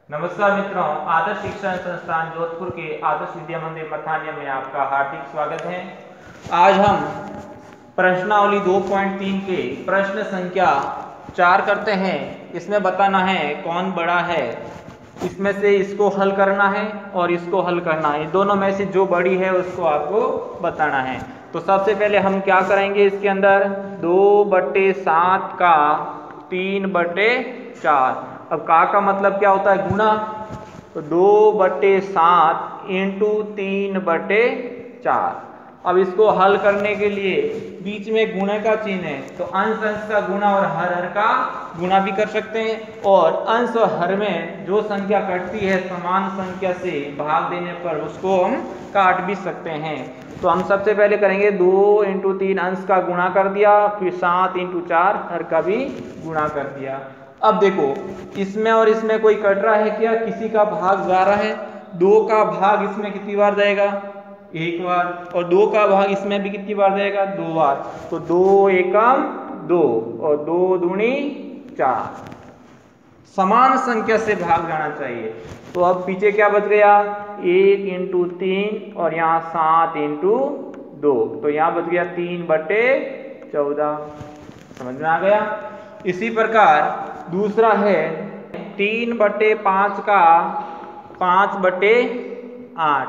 नमस्कार मित्रों, आदर्श शिक्षण संस्थान जोधपुर के आदर्श विद्या मंदिर मथानिया में आपका हार्दिक स्वागत है। आज हम प्रश्नावली 2.3 के प्रश्न संख्या 4 करते हैं। इसमें बताना है कौन बड़ा है, इसमें से इसको हल करना है और इसको हल करना है। दोनों में से जो बड़ी है उसको आपको बताना है। तो सबसे पहले हम क्या करेंगे, इसके अंदर 2/7 का 3/4। अब का मतलब क्या होता है, गुना। तो 2/7 इंटू 3/4। अब इसको हल करने के लिए बीच में गुणे का चिन्ह है, तो अंश अंश का गुणा और हर हर का गुणा भी कर सकते हैं। और अंश और हर में जो संख्या कटती है समान संख्या से भाग देने पर उसको हम काट भी सकते हैं। तो हम सबसे पहले करेंगे 2 इंटू 3 अंश का गुणा कर दिया, फिर 7 इंटू 4 हर का भी गुणा कर दिया। अब देखो, इसमें और इसमें कोई कट रहा है क्या, किसी का भाग जा रहा है। 2 का भाग इसमें कितनी बार जाएगा, 1 बार। और 2 का भाग इसमें भी कितनी बार जाएगा, 2 बार। तो 2 एकम 2 और 2 दूनी 4। समान संख्या से भाग जाना चाहिए। तो अब पीछे क्या बच गया, 1 इंटू 3 और यहाँ 7 इंटू 2। तो यहाँ बच गया 3/14। समझ में आ गया। इसी प्रकार दूसरा है 3/5 का 5/8।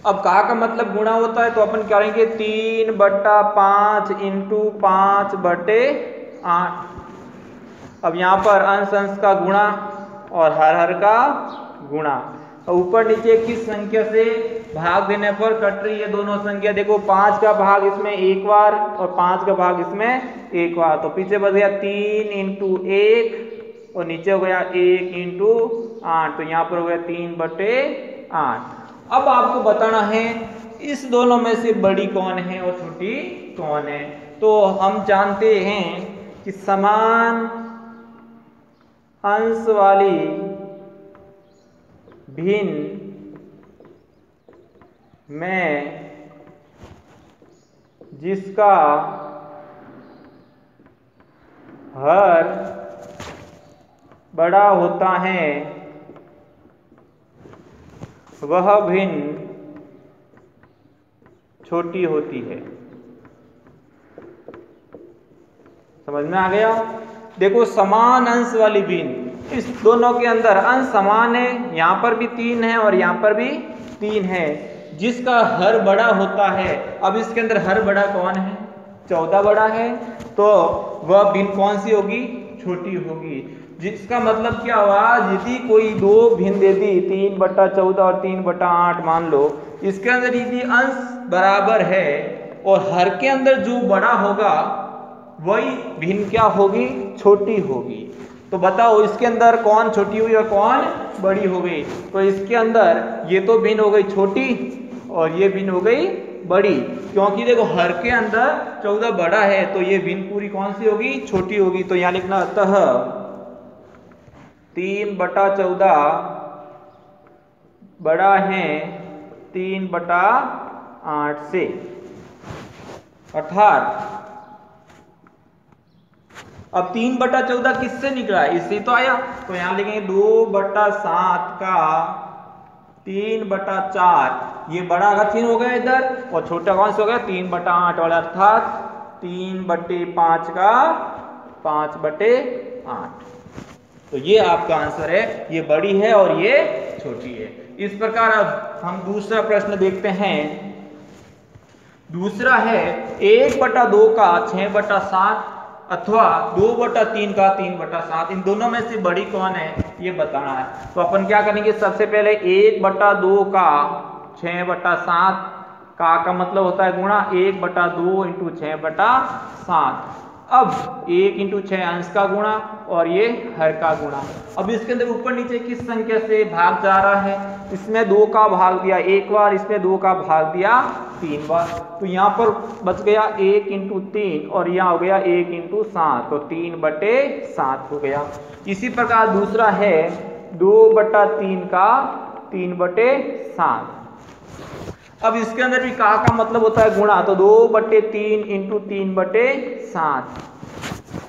अब का मतलब गुणा होता है, तो अपन करेंगे 3/5 इंटू 5/8। अब यहाँ पर अंश अंश का गुणा और हर हर का गुणा। और ऊपर नीचे किस संख्या से भाग देने पर कट रही है दोनों संख्या। देखो, 5 का भाग इसमें 1 बार और 5 का भाग इसमें 1 बार। तो पीछे बच गया 3 इंटू 1 और नीचे हो गया 1 इंटू 8। तो यहाँ पर हो गया 3/8। अब आपको बताना है इस दोनों में से बड़ी कौन है और छोटी कौन है। तो हम जानते हैं कि समान अंश वाली भिन्न में जिसका हर बड़ा होता है वह भिन्न छोटी होती है। समझ में आ गया। देखो, समान अंश वाली भिन्न, इस दोनों के अंदर अंश समान है, यहाँ पर भी 3 है और यहाँ पर भी 3 है। जिसका हर बड़ा होता है, अब इसके अंदर हर बड़ा कौन है, 14 बड़ा है, तो वह भिन्न कौन सी होगी, छोटी होगी। जिसका मतलब क्या हुआ, यदि कोई दो भिन्न दे दी 3/14 और 3/8 मान लो, इसके अंदर यदि अंश बराबर है और हर के अंदर जो बड़ा होगा वही भिन्न क्या होगी, छोटी होगी। तो बताओ इसके अंदर कौन छोटी हुई और कौन बड़ी हो गई। तो इसके अंदर ये तो भिन्न हो गई छोटी और ये भिन्न हो गई बड़ी, क्योंकि देखो हर के अंदर 14 बड़ा है तो ये भिन्न पूरी कौन सी होगी, छोटी होगी। तो यहाँ लिखना, अतः 3/14 बड़ा है 3/8 से। अर्थात अब 3/14 किससे निकला है, इससे तो आया। तो यहां लिखेंगे 2/7 का 3/4। ये बड़ा का चिन्ह हो गया इधर और छोटा कौन सा हो गया, 3/8 वाला। अर्थात 3/5 का 5/8। तो ये आपका आंसर है, ये बड़ी है और ये छोटी है। इस प्रकार अब हम दूसरा प्रश्न देखते हैं। दूसरा है 1/2 का 6/7 अथवा 2/3 का 3/7। इन दोनों में से बड़ी कौन है ये बताना है। तो अपन क्या करेंगे, सबसे पहले 1/2 का 6/7 का मतलब होता है गुणा 1/2 इंटू 6/7। अब 1 इंटू 6 अंश का गुणा और ये हर का गुणा। अब इसके अंदर ऊपर नीचे किस संख्या से भाग जा रहा है, इसमें 2 का भाग दिया 1 बार, इसमें 2 का भाग दिया 3 बार। तो यहाँ पर बच गया 1 इंटू 3 और यहाँ हो गया 1 इंटू 7। तो 3/7 हो गया। इसी प्रकार दूसरा है 2/3 का 3/7। अब इसके अंदर भी का मतलब होता है गुणा। तो 2/3 इंटू 3/7।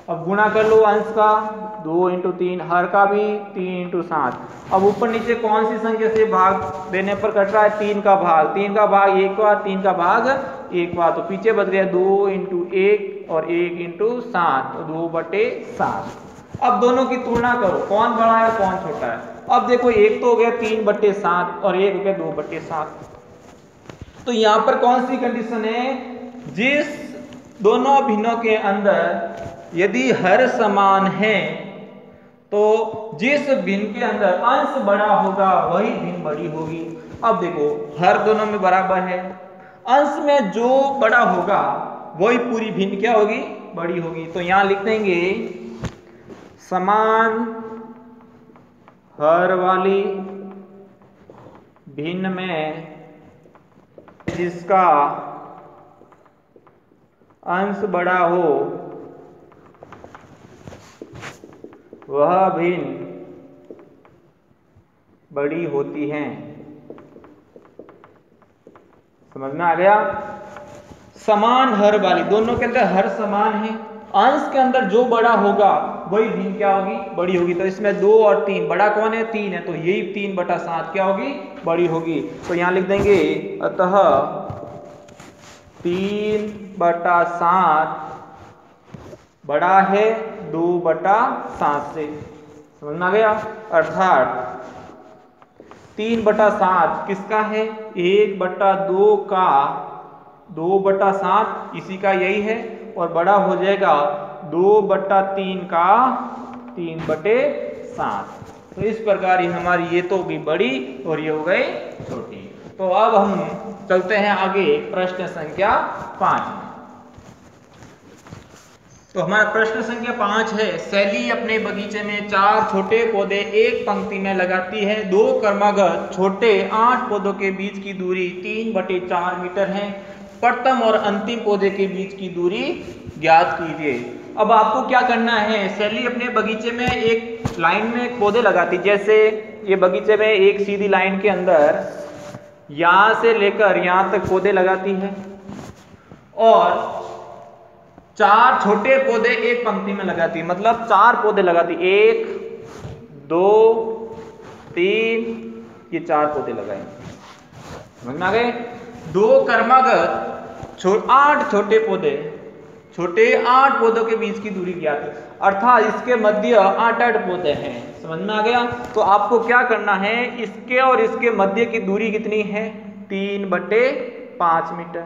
अब गुणा कर लो अंश का, 2 × 3, हर का भी 3 × 7। अब ऊपर नीचे कौन सी संख्या से भाग देने पर कट रहा है? 3 का भाग, 3 का भाग 1 बार, 3 का भाग 1 बार, तो पीछे बच गया 2 × 1 और 1 × 7, तो 2/7। अब दोनों की तुलना करो, कौन बड़ा है कौन छोटा है। अब देखो एक तो हो गया 3/7 और एक हो गया 2/7। तो यहां पर कौन सी कंडीशन है? जिस दोनों भिन्नों के अंदर यदि हर समान है तो जिस भिन्न के अंदर अंश बड़ा होगा वही भिन्न बड़ी होगी। अब देखो हर दोनों में बराबर है, अंश में जो बड़ा होगा वही पूरी भिन्न क्या होगी? बड़ी होगी। तो यहां लिख देंगे समान हर वाली भिन्न में जिसका अंश बड़ा हो वह भिन्न बड़ी होती हैं। समझ में आ गया? समान हर वाली, दोनों के अंदर हर समान है, अंश के अंदर जो बड़ा होगा वही भिन्न क्या होगी? बड़ी होगी। तो इसमें 2 और 3, बड़ा कौन है? 3 है, तो यही 3/7 क्या होगी? बड़ी होगी। तो यहां लिख देंगे अतः 3/7 बड़ा है 2/7 से। समझ में आ गया? अर्थात 3/7 किसका है? 1/2 का 2/7 इसी का यही है, और बड़ा हो जाएगा 2/3 का 3/7। तो इस प्रकार ये हमारी ये तो भी बड़ी और ये हो गई छोटी। तो अब हम चलते हैं आगे प्रश्न संख्या 5 में। तो हमारा प्रश्न संख्या 5 है, शैली अपने बगीचे में 4 छोटे पौधे एक पंक्ति में लगाती है। 2 क्रमागत छोटे 8 पौधों के बीच की दूरी 3/4 मीटर है। प्रथम और अंतिम पौधे के बीच की दूरी ज्ञात कीजिए। अब आपको क्या करना है? शैली अपने बगीचे में एक लाइन में पौधे लगाती, जैसे ये बगीचे में एक सीधी लाइन के अंदर यहां से लेकर यहां तक पौधे लगाती है, और 4 छोटे पौधे एक पंक्ति में लगाती है, मतलब 4 पौधे लगाती, 1 2 3, ये 4 पौधे लगाए। समझ में आ गए? 2 क्रमागत 8 छोटे पौधे, छोटे 8 पौधों के बीच की दूरी ज्ञात है, अर्थात इसके मध्य 8 पौधे हैं। समझ में आ गया? तो आपको क्या करना है? इसके और इसके मध्य की दूरी कितनी है? 3/5 मीटर,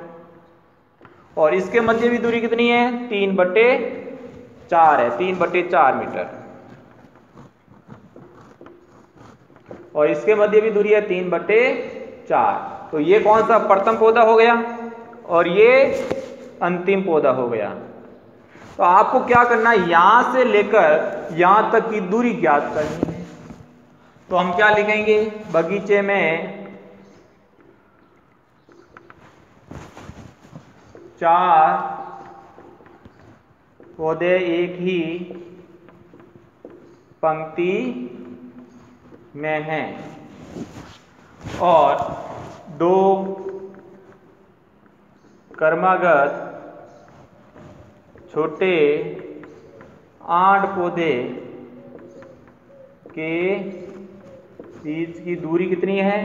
और इसके मध्य भी दूरी कितनी है? 3/4 है, 3/4 मीटर, और इसके मध्य भी दूरी है 3/4। तो ये कौन सा प्रथम पौधा हो गया और ये अंतिम पौधा हो गया। तो आपको क्या करना है? यहां से लेकर यहां तक की दूरी ज्ञात करनी है। तो हम क्या लिखेंगे? बगीचे में 4 पौधे एक ही पंक्ति में हैं, और 2 क्रमागत छोटे 8 पौधे के बीच की दूरी कितनी है?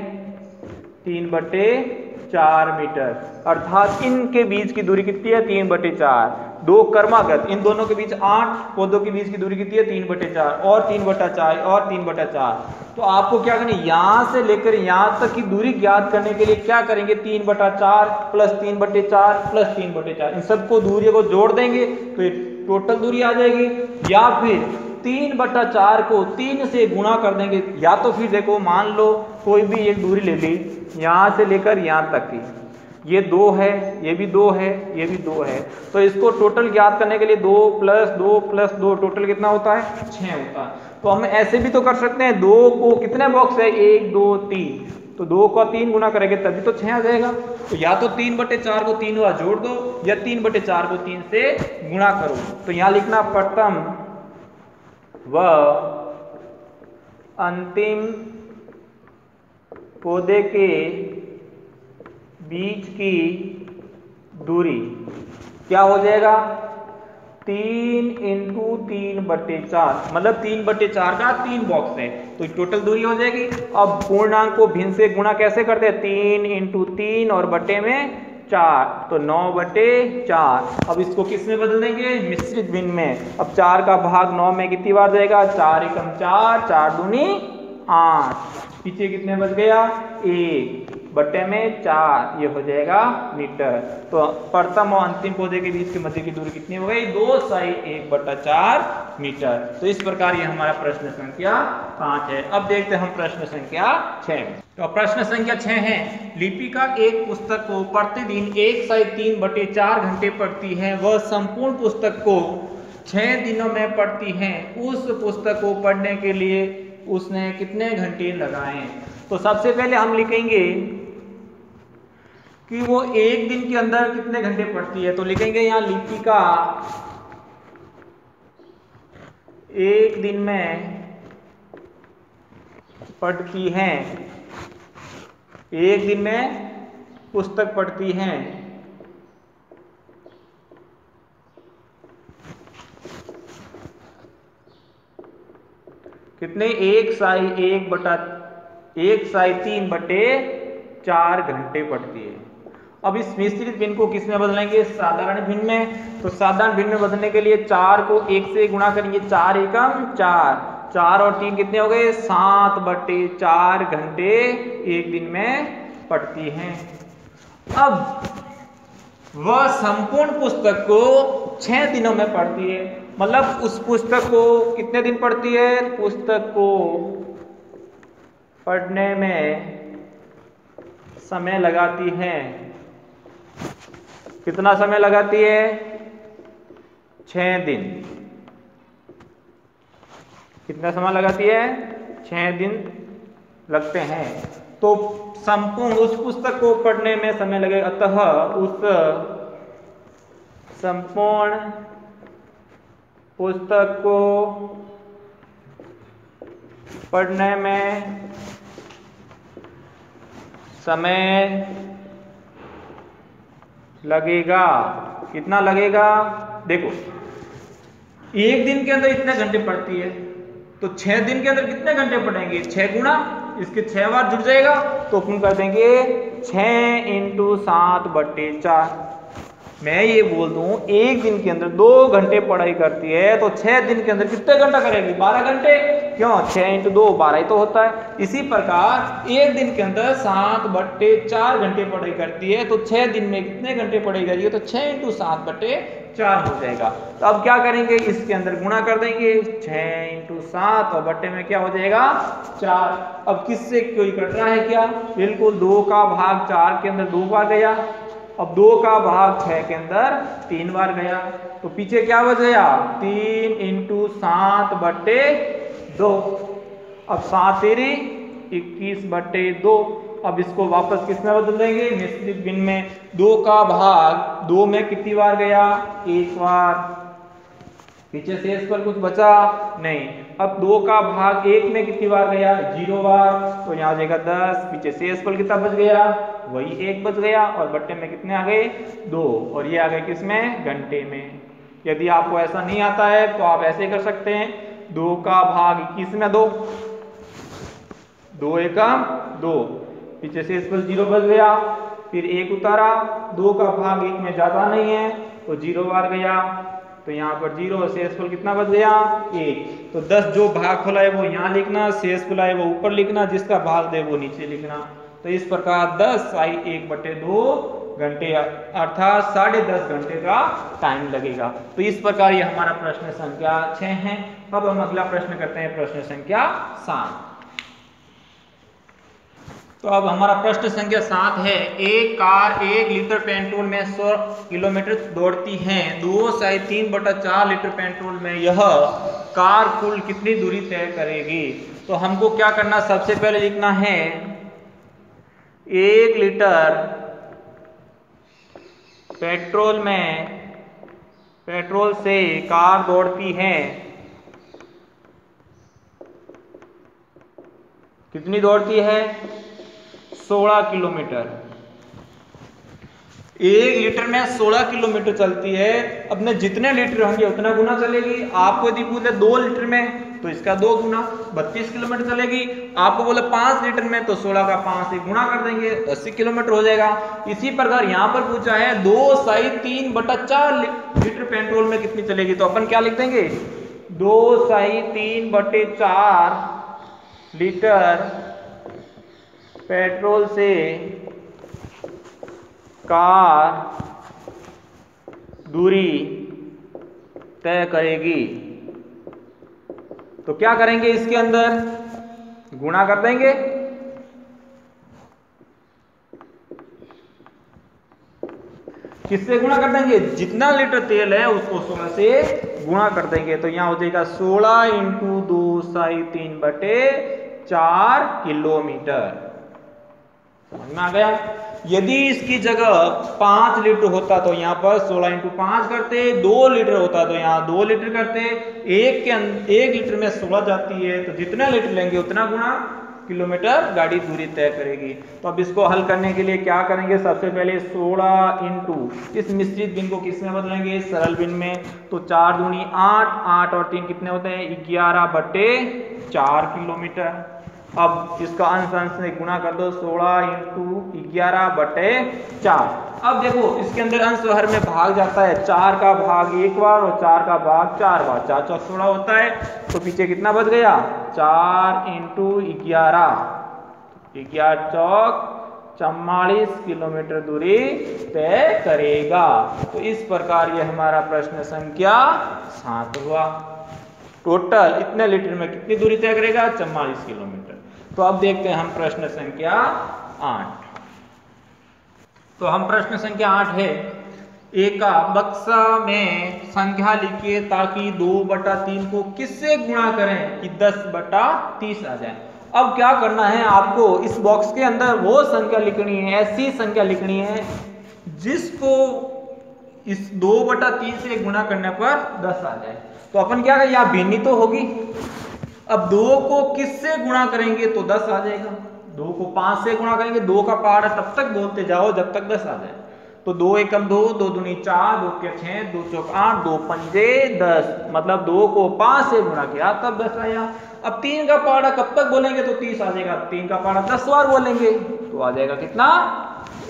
3/4 मीटर, अर्थात इनके बीच की दूरी कितनी है? 3/4। 2 क्रमागत, इन दोनों के बीच 8 पौधों के बीच की दूरी कितनी है? 3/4 और 3/4 और 3/4। तो आपको क्या करना है? यहां से लेकर यहां तक की दूरी ज्ञात करने के लिए क्या करेंगे? 3/4 प्लस 3/4 प्लस 3/4, इन सबको दूरी को जोड़ देंगे तो ये टोटल दूरी आ जाएगी, या फिर 3/4 को 3 से गुणा कर देंगे, या तो फिर देखो मान लो कोई भी एक दूरी ले ली यहां से लेकर यहां तक की, ये 2 है, ये भी 2 है, ये भी 2 है, तो इसको टोटल ज्ञात करने के लिए 2 + 2 + 2 टोटल कितना होता है? 6 होता है। तो हम ऐसे भी तो कर सकते हैं, 2 को कितने बॉक्स है? 1 2 3, तो 2 को 3 गुना करेंगे तभी तो 6 आ जाएगा। तो या तो 3/4 को 3 बार जोड़ दो, या 3/4 को 3 से गुणा करो। तो यहां लिखना प्रथम व अंतिम पौधे के बीच की दूरी क्या हो जाएगा? 3 इंटू 3/4, मतलब 3/4 का 3 बॉक्स है, तो टोटल दूरी हो जाएगी। अब पूर्णांक को भिन्न से गुणा कैसे करते हैं, 3 इंटू 3 और बटे में 4, तो 9/4। अब इसको किस में बदल देंगे, मिश्रित भिन्न में। अब 4 का भाग 9 में कितनी बार जाएगा, 4 एकम 4, 4 दूनी 8, पीछे कितने बच गया, 1 बटे में 4, ये हो जाएगा मीटर। तो प्रथम और अंतिम पौधे के बीच के मध्य की दूरी कितनी हो गई, 2 साई 1/4 मीटर। तो इस प्रकार ये हमारा प्रश्न संख्या 5 है। अब देखते हैं हम प्रश्न संख्या 6। तो प्रश्न संख्या 6 है, लिपिका एक पुस्तक को प्रतिदिन 1 साई 3/4 घंटे पढ़ती है, वह संपूर्ण पुस्तक को 6 दिनों में पढ़ती है। उस पुस्तक को पढ़ने के लिए उसने कितने घंटे लगाए। तो सबसे पहले हम लिखेंगे कि वो एक दिन के अंदर कितने घंटे पढ़ती है। तो लिखेंगे यहाँ लिपिका एक दिन में पढ़ती हैं, एक दिन में पुस्तक पढ़ती हैं कितने, 1 साई 3/4 घंटे पढ़ती है। अब इस मिश्रित भिन्न को किस में बदलेंगे, साधारण भिन्न में। तो साधारण भिन्न में बदलने के लिए 4 को 1 से गुणा करेंगे, 4 एकम 4, 4 और 3 कितने हो गए, 7/4 घंटे एक दिन में पढ़ती हैं। अब वह संपूर्ण पुस्तक को 6 दिनों में पढ़ती है, मतलब उस पुस्तक को कितने दिन पढ़ती है, पुस्तक को पढ़ने में समय लगाती है, कितना समय लगाती है, 6 दिन। कितना समय लगाती है, 6 दिन लगते हैं। तो संपूर्ण उस पुस्तक को पढ़ने में समय लगेगा, अतः उस संपूर्ण पुस्तक को पढ़ने में समय लगेगा, कितना लगेगा, देखो एक दिन के अंदर इतने घंटे पढ़ती है, तो 6 दिन के अंदर कितने घंटे पढ़ेंगे, 6 गुना इसके 6 बार जुड़ जाएगा, तो अपन कर देंगे 6 इंटू 7/4। मैं ये बोल दूं एक दिन के अंदर 2 घंटे पढ़ाई करती है, तो 6 दिन के अंदर कितने घंटा करेगी, 12 घंटे, क्यों 6 इंटू 2 12 ही तो होता है। इसी प्रकार एक दिन के अंदर 7/4 घंटे पढ़ाई करती है, तो 6 दिन में कितने घंटे पढ़ाई करिए, तो 6 इंटू 7/4 हो जाएगा। तो अब क्या करेंगे, इसके अंदर गुणा कर देंगे, 6 इंटू 7 और बट्टे में क्या हो जाएगा, 4। अब किससे कोई कट रहा है क्या, बिल्कुल 2 का भाग 4 के अंदर 2 बार गया, अब 2 का भाग 6 के अंदर 3 बार गया, तो पीछे क्या बच गया, 3 इंटू 7/2। अब 7 तेरी 21/2। अब इसको वापस किस में बदल देंगे, मिश्रित भिन्न में। 2 का भाग 2 में कितनी बार गया, 1 बार, पीछे शेष पर कुछ बचा नहीं। अब 2 का भाग 1 में कितनी बार गया, 0 बार, तो यहाँ आ जाएगा 10, पीछे शेष पर कितना बच गया, वही 1 बच गया, और बट्टे में कितने आ गए, 2, और ये आ गए किसमें, घंटे में। यदि आपको ऐसा नहीं आता है तो आप ऐसे कर सकते हैं, 2 का भाग 21 में 2, 2 एकम 2, पीछे शेष पर 0 बच गया, फिर 1 उतारा, 2 का भाग 1 में ज्यादा नहीं है तो 0 बार गया, तो यहाँ पर 0 और शेषफल कितना बच गया, 1। तो 10 जो भाग खुला है वो यहाँ लिखना, शेष खुला है वो ऊपर लिखना, जिसका भाग दे वो नीचे लिखना। तो इस प्रकार 10 साई 1/2 घंटे अर्थात 10.5 घंटे का टाइम लगेगा। तो इस प्रकार ये हमारा प्रश्न संख्या 6 है। अब हम अगला प्रश्न करते हैं, प्रश्न संख्या 7। तो अब हमारा प्रश्न संख्या 7 है, एक कार 1 लीटर पेट्रोल में 100 किलोमीटर दौड़ती है, 2 साई 3/4 लीटर पेट्रोल में यह कार कुल कितनी दूरी तय करेगी। तो हमको क्या करना, सबसे पहले लिखना है 1 लीटर पेट्रोल से कार दौड़ती है, कितनी दौड़ती है, 16 किलोमीटर। 1 लीटर में 16 किलोमीटर चलती है। अपने जितने लीटर होंगे उतना गुना चलेगी। आपको यदि बोले 2 लीटर में तो इसका 2 गुना 32 किलोमीटर चलेगी। आपको बोले 5 लीटर में तो 16 का 5 से गुना कर देंगे, 80 किलोमीटर हो जाएगा। इसी प्रकार यहाँ पर पूछा है 2/3/4 लीटर पेट्रोल में कितनी चलेगी, तो अपन क्या लिख देंगे 2/3/4 लीटर पेट्रोल से कार दूरी तय करेगी। तो क्या करेंगे, इसके अंदर गुणा कर देंगे। किससे गुणा कर देंगे, जितना लीटर तेल है उसको 16 से गुणा कर देंगे। तो यहां हो जाएगा 16 × 2/3/4 किलोमीटर। समझ में आ गया। यदि इसकी जगह 5 लीटर होता तो यहाँ पर 16 × 5 करते, 2 लीटर होता तो यहाँ 2 लीटर करते। 1 लीटर में 16 जाती है, तो जितना लीटर लेंगे उतना गुना किलोमीटर गाड़ी दूरी तय करेगी। तो अब इसको हल करने के लिए क्या करेंगे, सबसे पहले 16 × इस मिश्रित भिन्न को किस में बदलेंगे, सरल भिन्न में। तो 4 दूनी 8, 8 और 3 कितने होते हैं 11/4 किलोमीटर। अब इसका अंश से गुणा कर दो, 16 × 11/4। अब देखो इसके अंदर अंश हर में भाग जाता है, 4 का भाग 1 बार और 4 का भाग 4 बार, 4 × 16 होता है। तो पीछे कितना बच गया 4 × 11, 11 चौक 44 किलोमीटर दूरी तय करेगा। तो इस प्रकार ये हमारा प्रश्न संख्या 7 हुआ। टोटल इतने लीटर में कितनी दूरी तय करेगा 44 किलोमीटर। तो अब देखते हैं हम प्रश्न संख्या 8। तो हम प्रश्न संख्या 8 है, एक बक्सा में संख्या लिखिए ताकि 2/3 को किससे गुणा करें कि 10/30 आ जाए। अब क्या करना है आपको, इस बॉक्स के अंदर वो संख्या लिखनी है, ऐसी संख्या लिखनी है जिसको इस 2/3 से गुणा करने पर 10 आ जाए। तो अपन क्या करें, यहाँ भिन्नी तो होगी। अब 2 को किससे गुणा करेंगे तो 10 आ जाएगा। 2 को 5 से गुणा करेंगे, 2 का पहाड़ा तब तक बोलते जाओ जब तक 10 आ जाए। तो 2 × 1 = 2, 2 दूनी 4, 2 के 6, 2 चौक 8, 2 पंजे 10, मतलब 2 को 5 से गुणा किया तब 10 आया। अब 3 का पहाड़ा कब तक बोलेंगे तो 30 आ जाएगा। 3 का पहाड़ा 10 बार बोलेंगे तो आ जाएगा कितना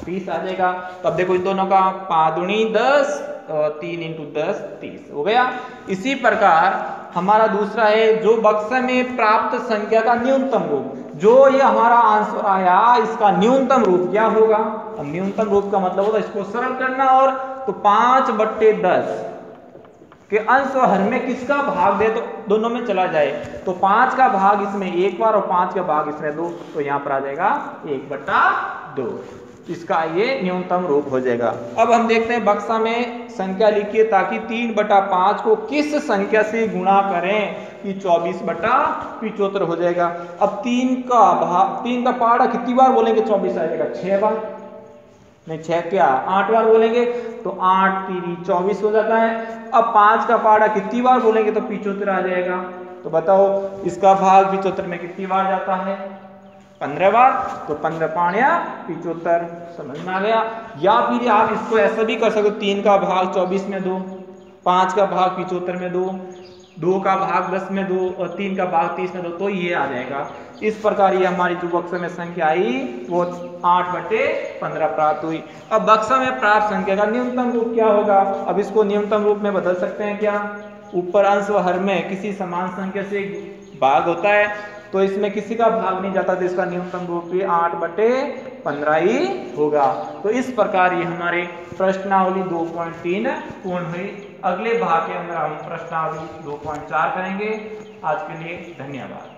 30 आ जाएगा। तब देखो इन दोनों का 5 दूनी 10 और 3 × 10 30 हो गया। इसी प्रकार हमारा दूसरा है, जो बक्से में प्राप्त संख्या का न्यूनतम रूप, जो ये हमारा आंसर आया इसका न्यूनतम रूप क्या होगा। अब न्यूनतम रूप का मतलब होता है इसको सरल करना, और तो 5/10 के अंश और हर में किसका भाग दे तो दोनों में चला जाए। तो 5 का भाग इसमें 1 बार और 5 का भाग इसमें 2, तो यहाँ पर आ जाएगा 1/2। इसका ये न्यूनतम रूप हो जाएगा। अब हम देखते हैं बक्सा में संख्या लिखिए ताकि 3/5 को किस संख्या से गुणा करें कि 24/75 हो जाएगा। अब 3 का पहाड़ा कितनी बार बोलेंगे 24 आ जाएगा 6 बार, नहीं 6 क्या 8 बार बोलेंगे तो 8 × 3 = 24 हो जाता है। अब 5 का पहाड़ा कितनी बार बोलेंगे तो 75 आ जाएगा। तो बताओ इसका भाग 75 में कितनी बार जाता है 15 बार, तो 15 × 5 = 75। समझ में आ गया। या फिर आप इसको ऐसा भी कर सकते हो, 3 का भाग 24 में 2, 5 का भाग 75 में 2, 2 का भाग 10 में 2 और 3 का भाग 30 में 2, तो ये आ जाएगा। इस प्रकार ये हमारी जो बक्सा में संख्या आई वो 8/15 प्राप्त हुई। अब बक्सा में प्राप्त संख्या का न्यूनतम रूप क्या होगा, अब इसको न्यूनतम रूप में बदल सकते हैं क्या। ऊपर अंश व हर में किसी समान संख्या से भाग होता है, तो इसमें किसी का भाग नहीं जाता, तो इसका न्यूनतम रूप भी 8/15 ही होगा। तो इस प्रकार ये हमारे प्रश्नावली 2.3 पूर्ण हुई। अगले भाग के अंदर हम प्रश्नावली 2.4 करेंगे। आज के लिए धन्यवाद।